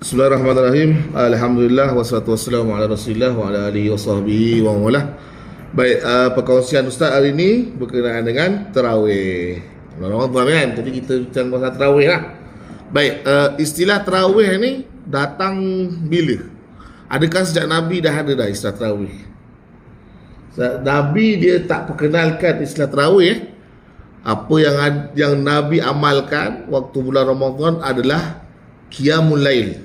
Bismillahirrahmanirrahim. Alhamdulillah wassalatu wassalamu ala Rasulillah wa ala alihi wa sahbihi wa mawalah. Baik, perkongsian Ustaz hari ini berkenaan dengan tarawih. Ramadan kan, jadi kita bincang pasal tarawih lah. Baik, istilah tarawih ni datang bila? Adakah sejak Nabi dah ada dah istilah tarawih? Nabi dia tak perkenalkan istilah tarawih. Apa yang Nabi amalkan waktu bulan Ramadan adalah qiyamul lail.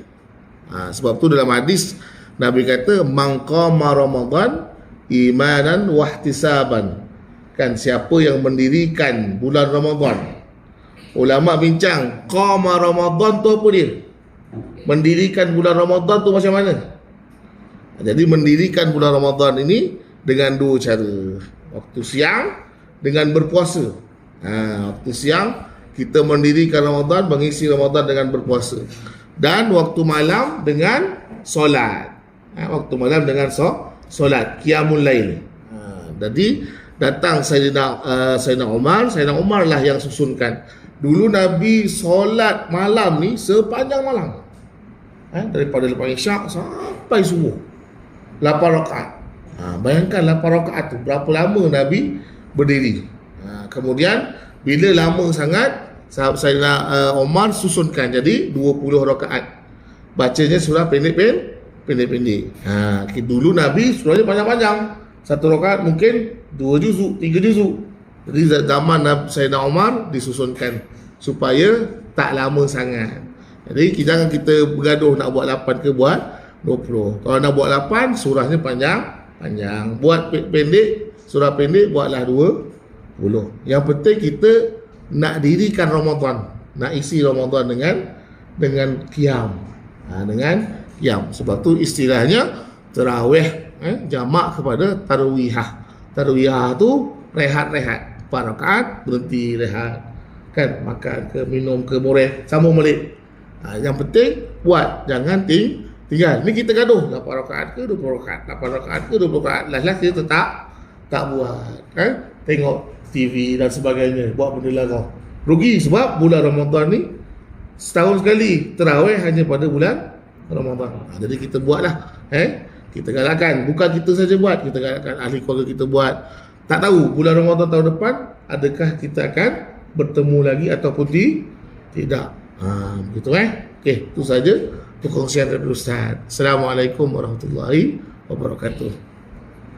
Sebab tu dalam hadis Nabi kata man qama Ramadan imanan wahtisaban. Kan, siapa yang mendirikan bulan Ramadan. Ulama bincang qama Ramadan tu apa dia? Mendirikan bulan Ramadan tu macam mana? Jadi mendirikan bulan Ramadan ini dengan dua cara. Waktu siang dengan berpuasa. Waktu siang kita mendirikan Ramadan, mengisi Ramadan dengan berpuasa. Dan waktu malam dengan solat. Waktu malam dengan solat qiyamul lail. Jadi datang Sayyidina Umar lah yang susunkan. Dulu Nabi solat malam ni sepanjang malam. Daripada lepas isyak sampai subuh. 8 rakaat. Bayangkan 8 rakaat tu berapa lama Nabi berdiri. Kemudian bila lama sangat, Sayyidina Umar susunkan jadi 20 rakaat. Bacanya surah pendek-pendek. Dulu Nabi surahnya panjang-panjang. Satu rakaat mungkin 2 juzuk, 3 juzuk. Jadi zaman Sayyidina Umar disusunkan supaya tak lama sangat. Jadi jangan kita bergaduh nak buat 8 ke buat 20. Kalau nak buat 8, surahnya panjang. Buat pendek, surah pendek buatlah 20. Yang penting kita nak dirikan Ramadan, nak isi Ramadan dengan qiyam. Dengan qiyam. Sebab tu istilahnya tarawih jamak kepada tarwihah. Tarwihah tu rehat-rehat. 4 rakaat berhenti rehat. Kan, makan ke minum ke boreh, sambung balik. Yang penting buat, jangan tinggal. Ni kita gaduh 8 rakaat ke 20 rakaat, 8 rakaat ke 20 rakaat. Last kita tak buat. Tengok TV dan sebagainya, buat benda lain. Rugi sebab bulan Ramadan ni setahun sekali, tarawih hanya pada bulan Ramadan. Jadi kita buatlah. Kita galakkan, bukan kita saja buat, kita galakkan ahli keluarga kita buat. Tak tahu bulan Ramadan tahun depan adakah kita akan bertemu lagi ataupun tidak. Begitu Okey, itu saja perkongsian dari Ustaz. Assalamualaikum warahmatullahi wabarakatuh.